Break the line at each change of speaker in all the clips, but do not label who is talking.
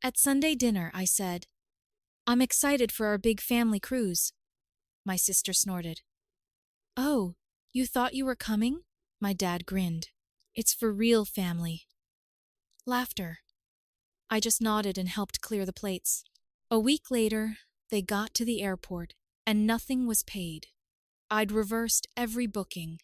At Sunday dinner, I said, "I'm excited for our big family cruise." My sister snorted. "Oh, you thought you were coming?" My dad grinned. "It's for real family." Laughter. I just nodded and helped clear the plates. A week later, they got to the airport, and nothing was paid. I'd reversed every booking.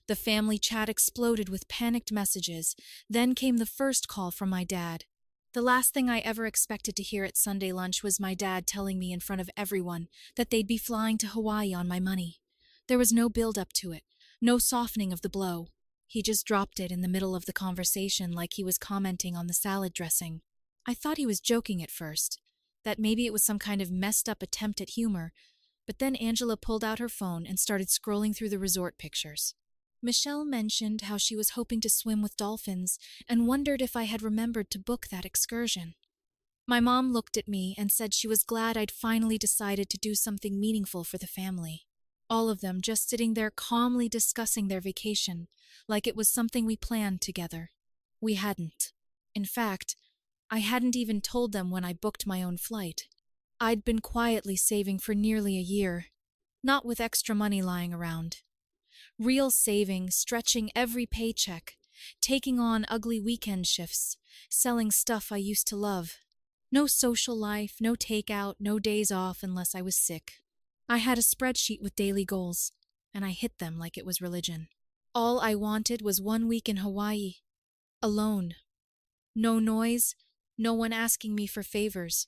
The family chat exploded with panicked messages. Then came the first call from my dad. The last thing I ever expected to hear at Sunday lunch was my dad telling me in front of everyone that they'd be flying to Hawaii on my money. There was no build-up to it, no softening of the blow. He just dropped it in the middle of the conversation like he was commenting on the salad dressing. I thought he was joking at first, that maybe it was some kind of messed up attempt at humor, but then Angela pulled out her phone and started scrolling through the resort pictures. Michelle mentioned how she was hoping to swim with dolphins and wondered if I had remembered to book that excursion. My mom looked at me and said she was glad I'd finally decided to do something meaningful for the family. All of them just sitting there calmly discussing their vacation, like it was something we planned together. We hadn't. In fact, I hadn't even told them when I booked my own flight. I'd been quietly saving for nearly a year, not with extra money lying around. Real saving, stretching every paycheck, taking on ugly weekend shifts, selling stuff I used to love. No social life, no takeout, no days off unless I was sick. I had a spreadsheet with daily goals, and I hit them like it was religion. All I wanted was 1 week in Hawaii, alone. No noise, no one asking me for favors,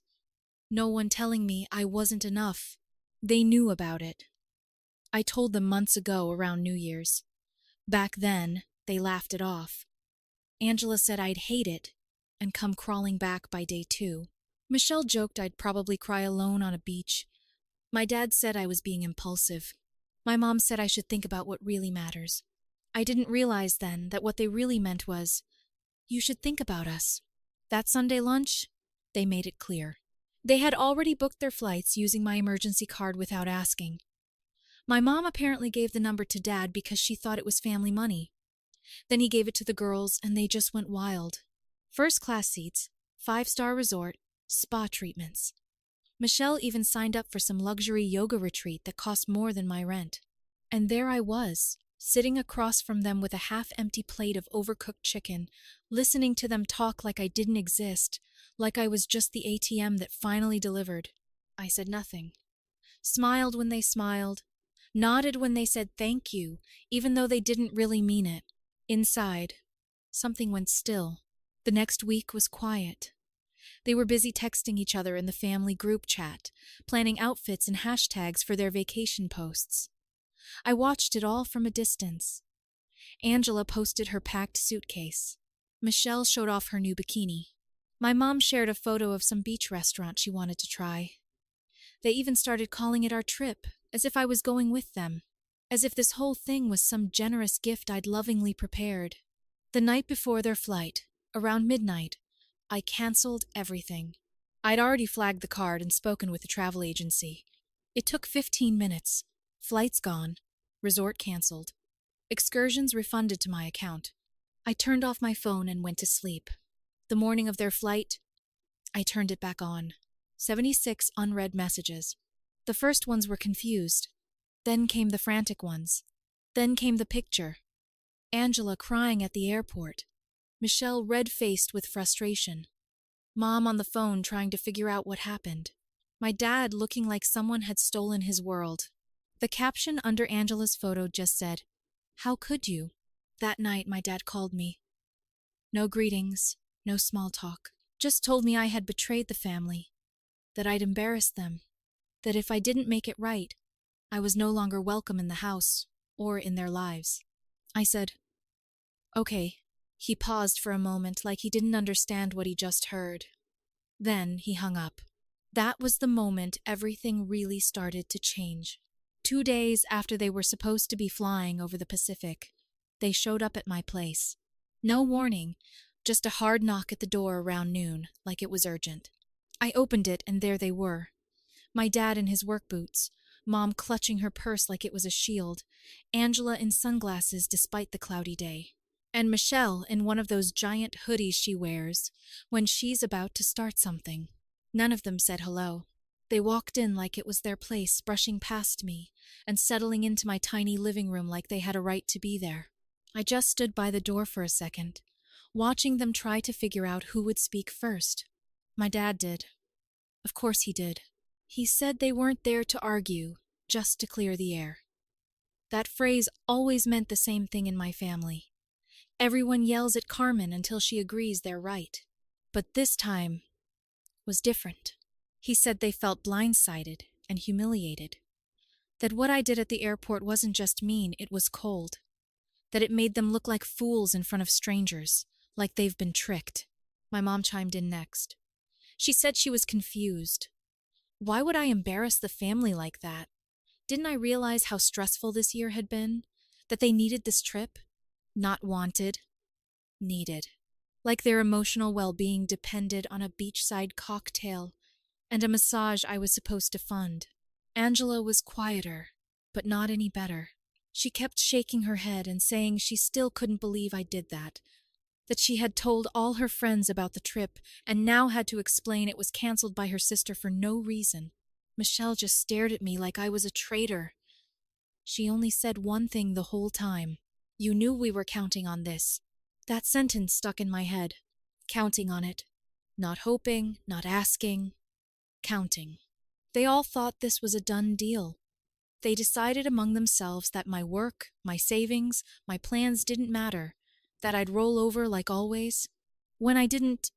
no one telling me I wasn't enough. They knew about it. I told them months ago around New Year's. Back then, they laughed it off. Angela said I'd hate it and come crawling back by day 2. Michelle joked I'd probably cry alone on a beach. My dad said I was being impulsive. My mom said I should think about what really matters. I didn't realize then that what they really meant was, "You should think about us." That Sunday lunch, they made it clear. They had already booked their flights using my emergency card without asking. My mom apparently gave the number to Dad because she thought it was family money. Then he gave it to the girls, and they just went wild. First-class seats, 5-star resort, spa treatments. Michelle even signed up for some luxury yoga retreat that cost more than my rent. And there I was, sitting across from them with a half-empty plate of overcooked chicken, listening to them talk like I didn't exist, like I was just the ATM that finally delivered. I said nothing. Smiled when they smiled, nodded when they said thank you, even though they didn't really mean it. Inside, something went still. The next week was quiet. They were busy texting each other in the family group chat, planning outfits and hashtags for their vacation posts. I watched it all from a distance. Angela posted her packed suitcase. Michelle showed off her new bikini. My mom shared a photo of some beach restaurant she wanted to try. They even started calling it our trip, as if I was going with them, as if this whole thing was some generous gift I'd lovingly prepared. The night before their flight, around midnight, I canceled everything. I'd already flagged the card and spoken with the travel agency. It took 15 minutes. Flights gone. Resort canceled. Excursions refunded to my account. I turned off my phone and went to sleep. The morning of their flight, I turned it back on. 76 unread messages. The first ones were confused. Then came the frantic ones. Then came the picture. Angela crying at the airport. Michelle red-faced with frustration. Mom on the phone trying to figure out what happened. My dad looking like someone had stolen his world. The caption under Angela's photo just said, "How could you?" That night my dad called me. No greetings, no small talk. Just told me I had betrayed the family, that I'd embarrassed them, that if I didn't make it right, I was no longer welcome in the house or in their lives. I said, "Okay." He paused for a moment like he didn't understand what he just heard. Then he hung up. That was the moment everything really started to change. 2 days after they were supposed to be flying over the Pacific, they showed up at my place. No warning, just a hard knock at the door around noon, like it was urgent. I opened it and there they were. My dad in his work boots, Mom clutching her purse like it was a shield, Angela in sunglasses despite the cloudy day. and Michelle in one of those giant hoodies she wears when she's about to start something. None of them said hello. They walked in like it was their place, brushing past me and settling into my tiny living room like they had a right to be there. I just stood by the door for a second, watching them try to figure out who would speak first. My dad did. Of course he did. He said they weren't there to argue, just to clear the air. That phrase always meant the same thing in my family. Everyone yells at Carmen until she agrees they're right. But this time was different. He said they felt blindsided and humiliated. That what I did at the airport wasn't just mean, it was cold. That it made them look like fools in front of strangers, like they've been tricked. My mom chimed in next. She said she was confused. Why would I embarrass the family like that? Didn't I realize how stressful this year had been? That they needed this trip? Not wanted, needed. Like their emotional well-being depended on a beachside cocktail and a massage I was supposed to fund. Angela was quieter, but not any better. She kept shaking her head and saying she still couldn't believe I did that she had told all her friends about the trip and now had to explain it was canceled by her sister for no reason. Michelle just stared at me like I was a traitor. She only said one thing the whole time. You knew we were counting on this. That sentence stuck in my head. Counting on it. Not hoping, not asking. Counting. They all thought this was a done deal. They decided among themselves that my work, my savings, my plans didn't matter, that I'd roll over like always. When I didn't,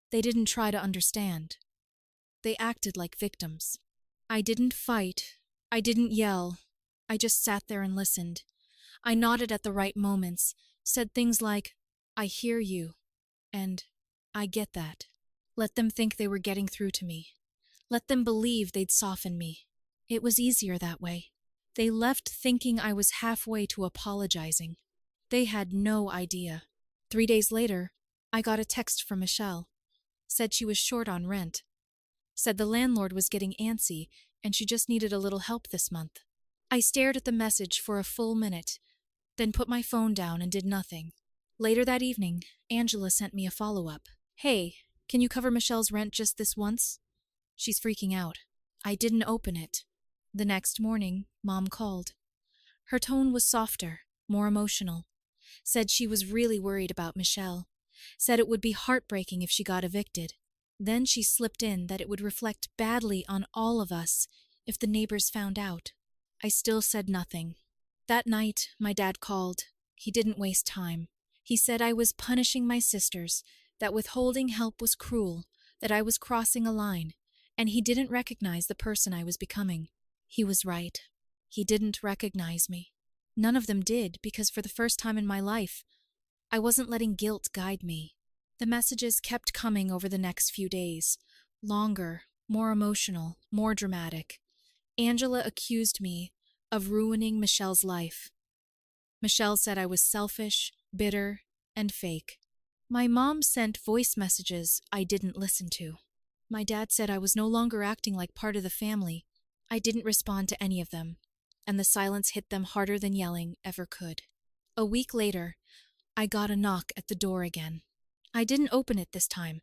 they didn't try to understand. They acted like victims. I didn't fight. I didn't yell. I just sat there and listened. I nodded at the right moments, said things like, I hear you, and I get that. Let them think they were getting through to me. Let them believe they'd soften me. It was easier that way. They left thinking I was halfway to apologizing. They had no idea. 3 days later, I got a text from Michelle. Said she was short on rent. Said the landlord was getting antsy and she just needed a little help this month. I stared at the message for a full minute, then put my phone down and did nothing. Later that evening, Angela sent me a follow-up. Hey, can you cover Michelle's rent just this once? She's freaking out. I didn't open it. The next morning, Mom called. Her tone was softer, more emotional. Said she was really worried about Michelle. Said it would be heartbreaking if she got evicted. Then she slipped in that it would reflect badly on all of us if the neighbors found out. I still said nothing. That night, my dad called. He didn't waste time. He said I was punishing my sisters, that withholding help was cruel, that I was crossing a line, and he didn't recognize the person I was becoming. He was right. He didn't recognize me. None of them did, because for the first time in my life, I wasn't letting guilt guide me. The messages kept coming over the next few days. Longer, more emotional, more dramatic. Angela accused me of ruining Michelle's life. Michelle said I was selfish, bitter, and fake. My mom sent voice messages I didn't listen to. My dad said I was no longer acting like part of the family. I didn't respond to any of them, and the silence hit them harder than yelling ever could. A week later, I got a knock at the door again. I didn't open it this time.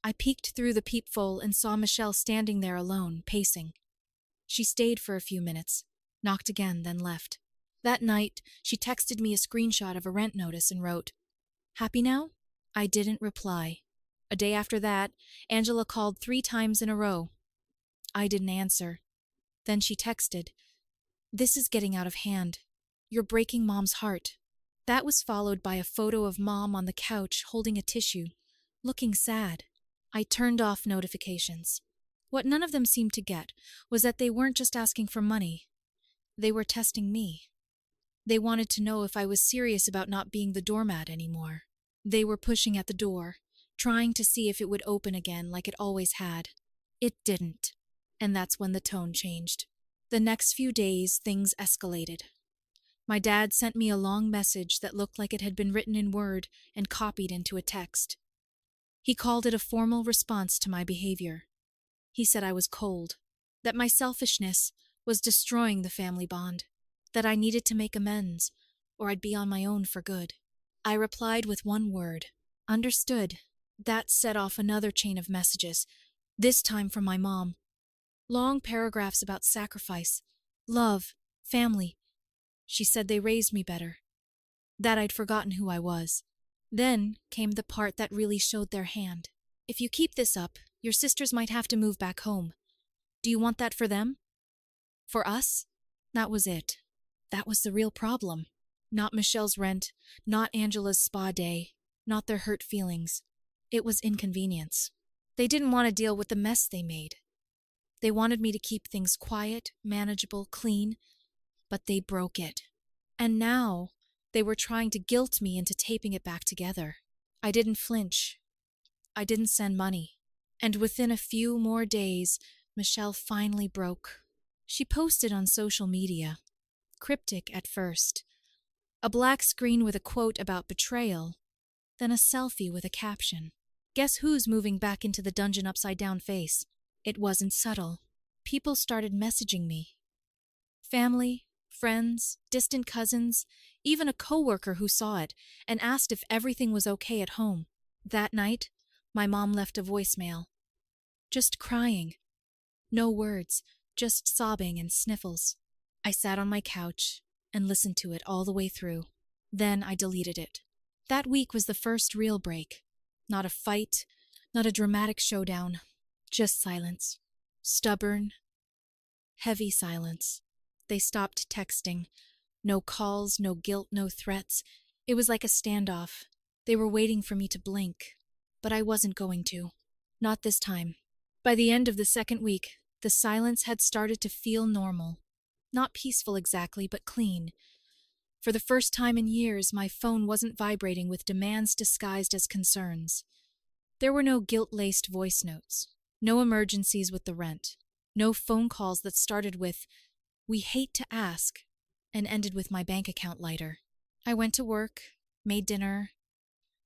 I peeked through the peephole and saw Michelle standing there alone, pacing. She stayed for a few minutes, knocked again, then left. That night, she texted me a screenshot of a rent notice and wrote, "Happy now?" I didn't reply. A day after that, Angela called 3 times in a row. I didn't answer. Then she texted, "This is getting out of hand. You're breaking Mom's heart." That was followed by a photo of Mom on the couch holding a tissue, looking sad. I turned off notifications. What none of them seemed to get was that they weren't just asking for money. They were testing me. They wanted to know if I was serious about not being the doormat anymore. They were pushing at the door, trying to see if it would open again like it always had. It didn't, and that's when the tone changed. The next few days, things escalated. My dad sent me a long message that looked like it had been written in Word and copied into a text. He called it a formal response to my behavior. He said I was cold, that my selfishness was destroying the family bond, that I needed to make amends, or I'd be on my own for good. I replied with one word. Understood. That set off another chain of messages, this time from my mom. Long paragraphs about sacrifice, love, family. She said they raised me better, that I'd forgotten who I was. Then came the part that really showed their hand. If you keep this up, your sisters might have to move back home. Do you want that for them? For us? That was it. That was the real problem. Not Michelle's rent, not Angela's spa day, not their hurt feelings. It was inconvenience. They didn't want to deal with the mess they made. They wanted me to keep things quiet, manageable, clean, but they broke it. And now they were trying to guilt me into taping it back together. I didn't flinch. I didn't send money. And within a few more days, Michelle finally broke. She posted on social media, cryptic at first. A black screen with a quote about betrayal, then a selfie with a caption. Guess who's moving back into the dungeon upside down face? It wasn't subtle. People started messaging me. Family, friends, distant cousins, even a coworker who saw it and asked if everything was okay at home. That night, my mom left a voicemail. Just crying. No words, just sobbing and sniffles. I sat on my couch and listened to it all the way through. Then I deleted it. That week was the first real break. Not a fight, not a dramatic showdown, just silence. Stubborn, heavy silence. They stopped texting. No calls, no guilt, no threats. It was like a standoff. They were waiting for me to blink. But I wasn't going to. Not this time. By the end of the second week, the silence had started to feel normal. Not peaceful exactly, but clean. For the first time in years, my phone wasn't vibrating with demands disguised as concerns. There were no guilt-laced voice notes, no emergencies with the rent, no phone calls that started with, "We hate to ask," and ended with my bank account lighter. I went to work, made dinner,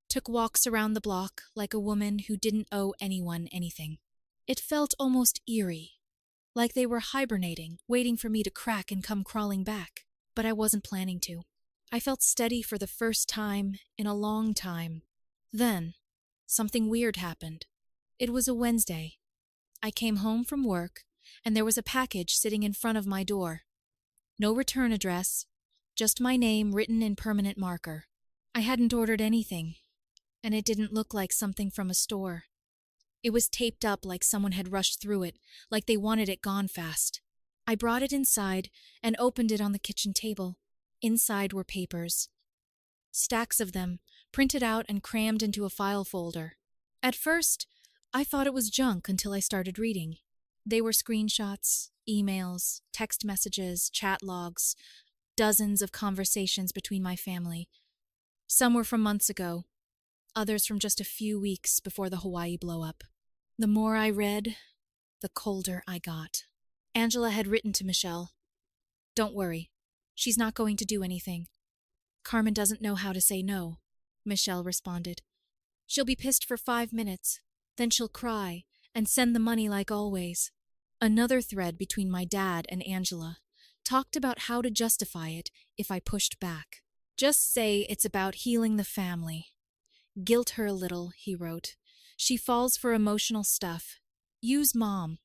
took walks around the block like a woman who didn't owe anyone anything. It felt almost eerie, like they were hibernating, waiting for me to crack and come crawling back. But I wasn't planning to. I felt steady for the first time in a long time. Then, something weird happened. It was a Wednesday. I came home from work, and there was a package sitting in front of my door. No return address, just my name written in permanent marker. I hadn't ordered anything, and it didn't look like something from a store. It was taped up like someone had rushed through it, like they wanted it gone fast. I brought it inside and opened it on the kitchen table. Inside were papers. Stacks of them, printed out and crammed into a file folder. At first, I thought it was junk until I started reading. They were screenshots, emails, text messages, chat logs, dozens of conversations between my family. Some were from months ago, others from just a few weeks before the Hawaii blow-up. The more I read, the colder I got. Angela had written to Michelle, "Don't worry, she's not going to do anything. Carmen doesn't know how to say no," Michelle responded. "She'll be pissed for 5 minutes, then she'll cry and send the money like always." Another thread between my dad and Angela talked about how to justify it if I pushed back. "Just say it's about healing the family. Guilt her a little," he wrote. "She falls for emotional stuff. Use Mom.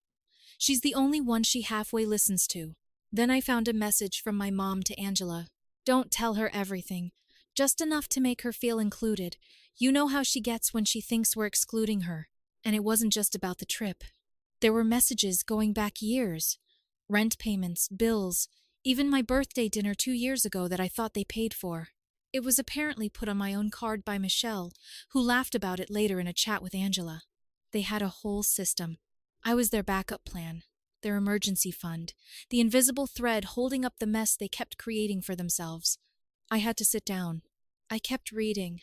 She's the only one she halfway listens to." Then I found a message from my mom to Angela. "Don't tell her everything. Just enough to make her feel included. You know how she gets when she thinks we're excluding her." And it wasn't just about the trip. There were messages going back years. Rent payments, bills, even my birthday dinner 2 years ago that I thought they paid for. It was apparently put on my own card by Michelle, who laughed about it later in a chat with Angela. They had a whole system. I was their backup plan, their emergency fund, the invisible thread holding up the mess they kept creating for themselves. I had to sit down. I kept reading,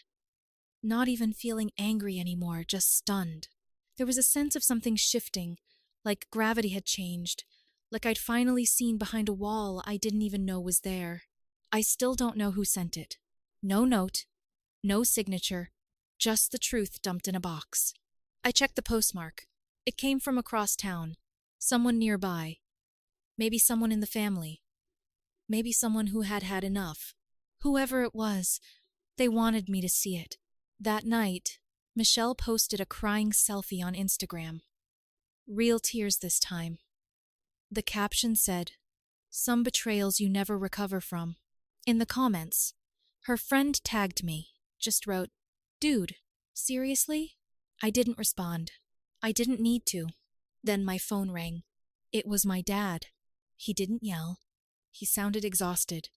not even feeling angry anymore, just stunned. There was a sense of something shifting, like gravity had changed, like I'd finally seen behind a wall I didn't even know was there. I still don't know who sent it. No note, no signature, just the truth dumped in a box. I checked the postmark. It came from across town, someone nearby, maybe someone in the family, maybe someone who had had enough. Whoever it was, They wanted me to see it. That night, Michelle posted a crying selfie on Instagram. Real tears this time. The caption said, "Some betrayals you never recover from." In the comments, her friend tagged me, just wrote, "Dude, seriously?" I didn't respond. I didn't need to. Then my phone rang. It was my dad. He didn't yell. He sounded exhausted.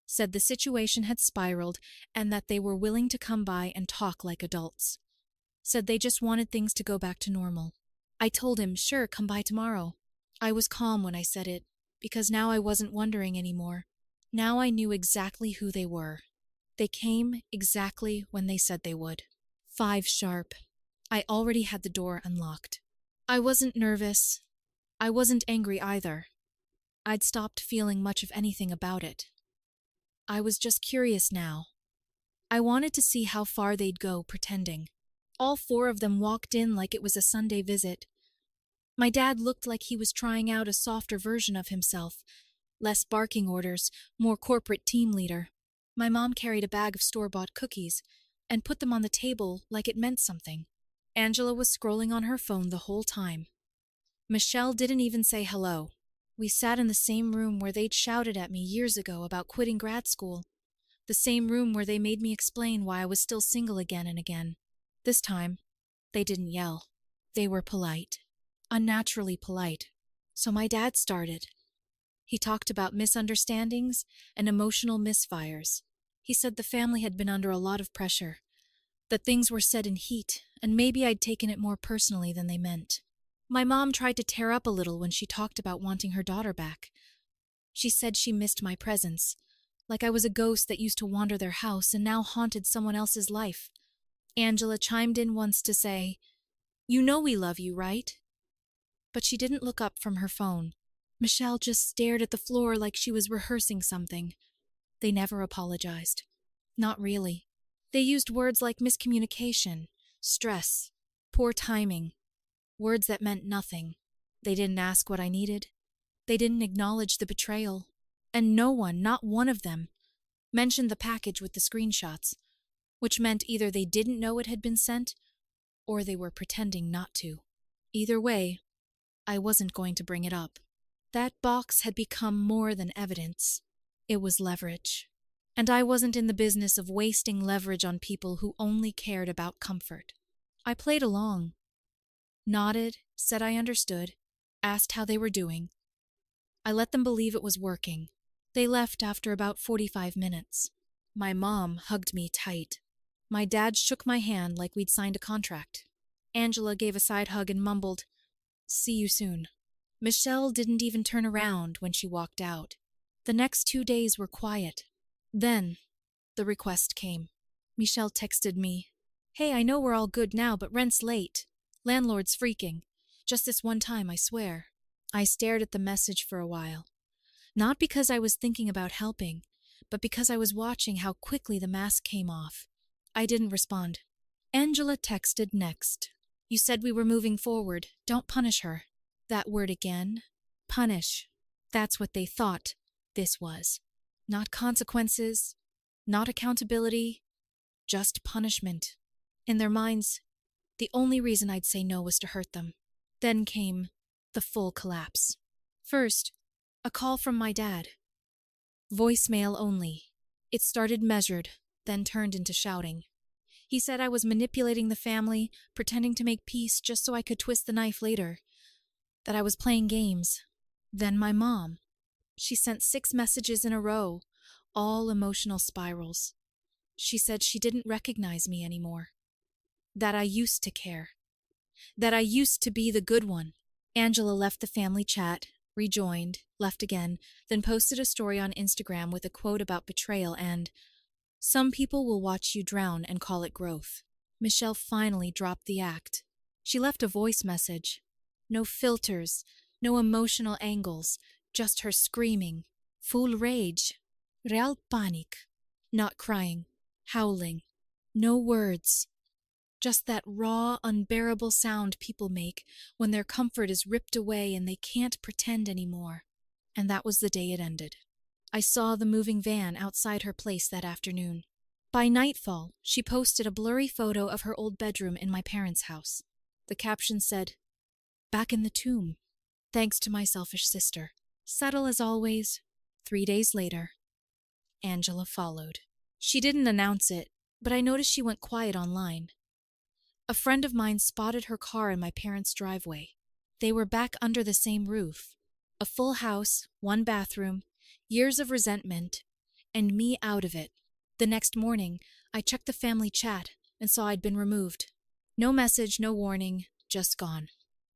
Said the situation had spiraled and that they were willing to come by and talk like adults. Said they just wanted things to go back to normal. I told him, sure, come by tomorrow. I was calm when I said it, because now I wasn't wondering anymore. Now I knew exactly who they were. They came exactly when they said they would. 5 sharp. I already had the door unlocked. I wasn't nervous. I wasn't angry either. I'd stopped feeling much of anything about it. I was just curious now. I wanted to see how far they'd go pretending. All 4 of them walked in like it was a Sunday visit. My dad looked like he was trying out a softer version of himself. Less barking orders, more corporate team leader. My mom carried a bag of store-bought cookies and put them on the table like it meant something. Angela was scrolling on her phone the whole time. Michelle didn't even say hello. We sat in the same room where they'd shouted at me years ago about quitting grad school. The same room where they made me explain why I was still single again and again. This time, they didn't yell. They were polite. Unnaturally polite. So my dad started. He talked about misunderstandings and emotional misfires. He said the family had been under a lot of pressure, that things were said in heat, and maybe I'd taken it more personally than they meant. My mom tried to tear up a little when she talked about wanting her daughter back. She said she missed my presence, like I was a ghost that used to wander their house and now haunted someone else's life. Angela chimed in once to say, "You know we love you, right?" But she didn't look up from her phone. Michelle just stared at the floor like she was rehearsing something. They never apologized. Not really. They used words like miscommunication, stress, poor timing, words that meant nothing. They didn't ask what I needed. They didn't acknowledge the betrayal. And no one, not one of them, mentioned the package with the screenshots, which meant either they didn't know it had been sent, or they were pretending not to. Either way, I wasn't going to bring it up. That box had become more than evidence. It was leverage. And I wasn't in the business of wasting leverage on people who only cared about comfort. I played along. Nodded, said I understood, asked how they were doing. I let them believe it was working. They left after about 45 minutes. My mom hugged me tight. My dad shook my hand like we'd signed a contract. Angela gave a side hug and mumbled, "See you soon." Michelle didn't even turn around when she walked out. The next 2 days were quiet. Then, the request came. Michelle texted me, "Hey, I know we're all good now, but rent's late. Landlord's freaking. Just this one time, I swear." I stared at the message for a while. Not because I was thinking about helping, but because I was watching how quickly the mask came off. I didn't respond. Angela texted next. "You said we were moving forward. Don't punish her." That word again. Punish. That's what they thought this was. Not consequences, not accountability, just punishment. In their minds, the only reason I'd say no was to hurt them. Then came the full collapse. First, a call from my dad. Voicemail only. It started measured, then turned into shouting. He said I was manipulating the family, pretending to make peace just so I could twist the knife later. That I was playing games. Then my mom. She sent 6 messages in a row, all emotional spirals. She said she didn't recognize me anymore. That I used to care. That I used to be the good one. Angela left the family chat, rejoined, left again, then posted a story on Instagram with a quote about betrayal and, "Some people will watch you drown and call it growth." Michelle finally dropped the act. She left a voice message. No filters, no emotional angles, just her screaming. Full rage. Real panic. Not crying. Howling. No words. Just that raw, unbearable sound people make when their comfort is ripped away and they can't pretend anymore. And that was the day it ended. I saw the moving van outside her place that afternoon. By nightfall, she posted a blurry photo of her old bedroom in my parents' house. The caption said, "Back in the tomb. Thanks to my selfish sister." Subtle as always, 3 days later, Angela followed. She didn't announce it, but I noticed she went quiet online. A friend of mine spotted her car in my parents' driveway. They were back under the same roof. A full house, 1 bathroom, years of resentment, and me out of it. The next morning, I checked the family chat and saw I'd been removed. No message, no warning, just gone.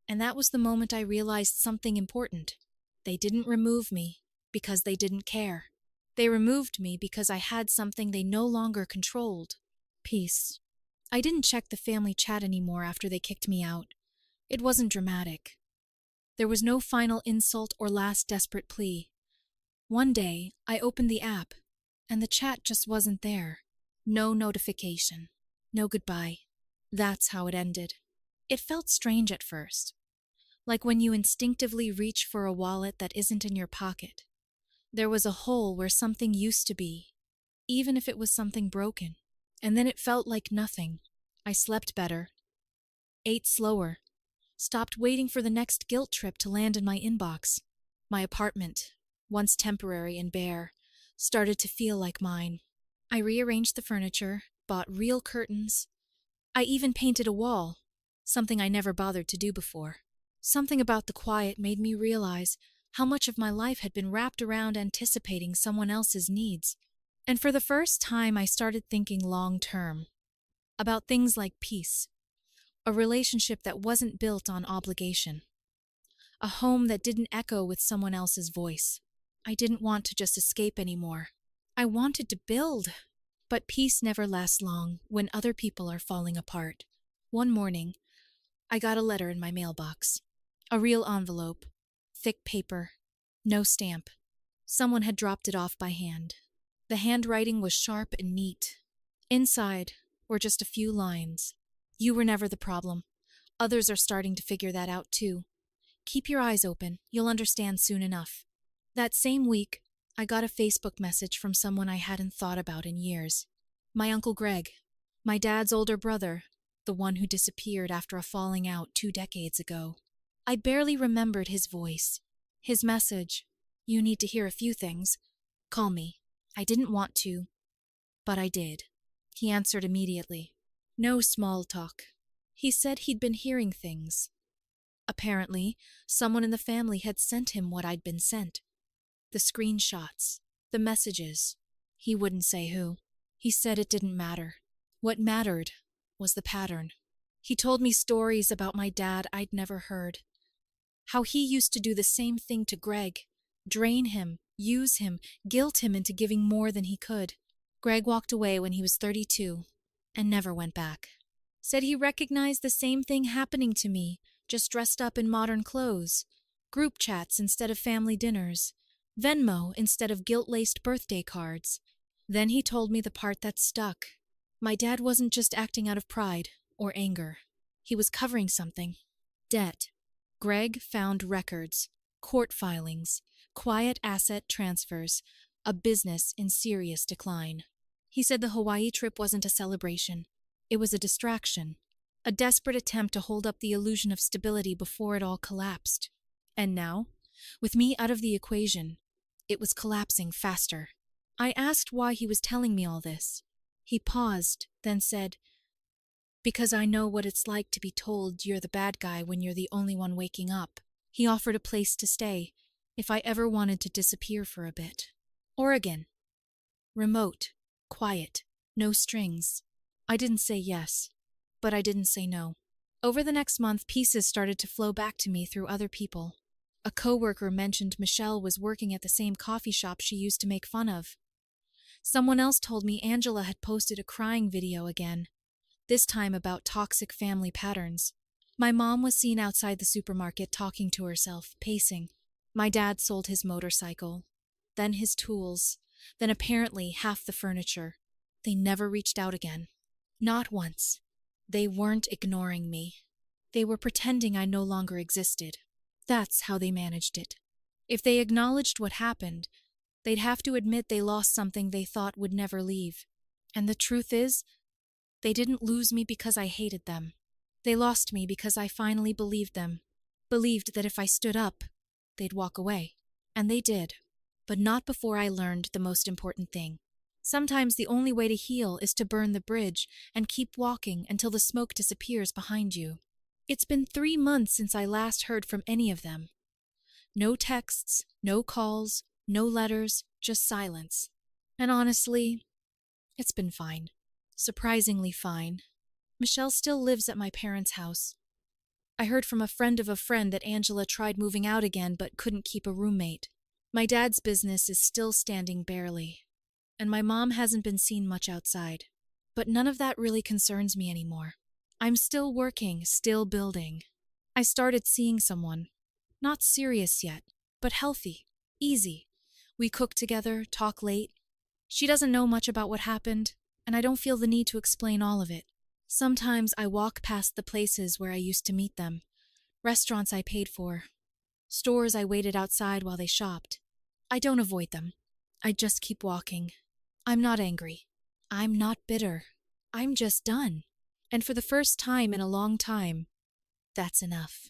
And that was the moment I realized something important. They didn't remove me because they didn't care. They removed me because I had something they no longer controlled. Peace. I didn't check the family chat anymore after they kicked me out. It wasn't dramatic. There was no final insult or last desperate plea. One day, I opened the app, and the chat just wasn't there. No notification. No goodbye. That's how it ended. It felt strange at first. Like when you instinctively reach for a wallet that isn't in your pocket. There was a hole where something used to be, even if it was something broken. And then it felt like nothing. I slept better, ate slower, stopped waiting for the next guilt trip to land in my inbox. My apartment, once temporary and bare, started to feel like mine. I rearranged the furniture, bought real curtains. I even painted a wall, something I never bothered to do before. Something about the quiet made me realize how much of my life had been wrapped around anticipating someone else's needs. And for the first time, I started thinking long-term, about things like peace, a relationship that wasn't built on obligation, a home that didn't echo with someone else's voice. I didn't want to just escape anymore. I wanted to build. But peace never lasts long when other people are falling apart. One morning, I got a letter in my mailbox. A real envelope, thick paper, no stamp. Someone had dropped it off by hand. The handwriting was sharp and neat. Inside were just a few lines. "You were never the problem. Others are starting to figure that out too. Keep your eyes open. You'll understand soon enough." That same week, I got a Facebook message from someone I hadn't thought about in years. My Uncle Greg, my dad's older brother, the one who disappeared after a falling out 2 decades ago. I barely remembered his voice. His message, "You need to hear a few things. Call me." I didn't want to, but I did. He answered immediately. No small talk. He said he'd been hearing things. Apparently, someone in the family had sent him what I'd been sent. The screenshots, the messages. He wouldn't say who. He said it didn't matter. What mattered was the pattern. He told me stories about my dad I'd never heard. How he used to do the same thing to Greg. Drain him, use him, guilt him into giving more than he could. Greg walked away when he was 32 and never went back. Said he recognized the same thing happening to me, just dressed up in modern clothes. Group chats instead of family dinners. Venmo instead of guilt-laced birthday cards. Then he told me the part that stuck. My dad wasn't just acting out of pride or anger. He was covering something. Debt. Greg found records, court filings, quiet asset transfers, a business in serious decline. He said the Hawaii trip wasn't a celebration. It was a distraction. A desperate attempt to hold up the illusion of stability before it all collapsed. And now, with me out of the equation, it was collapsing faster. I asked why he was telling me all this. He paused, then said, "Because I know what it's like to be told you're the bad guy when you're the only one waking up." He offered a place to stay, if I ever wanted to disappear for a bit. Oregon. Remote, quiet, no strings. I didn't say yes, but I didn't say no. Over the next month, pieces started to flow back to me through other people. A coworker mentioned Michelle was working at the same coffee shop she used to make fun of. Someone else told me Angela had posted a crying video again, this time about toxic family patterns. My mom was seen outside the supermarket talking to herself, pacing. My dad sold his motorcycle, then his tools, then apparently half the furniture. They never reached out again. Not once. They weren't ignoring me. They were pretending I no longer existed. That's how they managed it. If they acknowledged what happened, they'd have to admit they lost something they thought would never leave. And the truth is, they didn't lose me because I hated them. They lost me because I finally believed them. Believed that if I stood up, they'd walk away. And they did. But not before I learned the most important thing. Sometimes the only way to heal is to burn the bridge and keep walking until the smoke disappears behind you. It's been 3 months since I last heard from any of them. No texts, no calls, no letters, just silence. And honestly, it's been fine. Surprisingly fine. Michelle still lives at my parents' house. I heard from a friend of a friend that Angela tried moving out again but couldn't keep a roommate. My dad's business is still standing barely, and my mom hasn't been seen much outside. But none of that really concerns me anymore. I'm still working, still building. I started seeing someone. Not serious yet, but healthy, easy. We cook together, talk late. She doesn't know much about what happened, and I don't feel the need to explain all of it. Sometimes I walk past the places where I used to meet them, restaurants I paid for, stores I waited outside while they shopped. I don't avoid them. I just keep walking. I'm not angry. I'm not bitter. I'm just done. And for the first time in a long time, that's enough.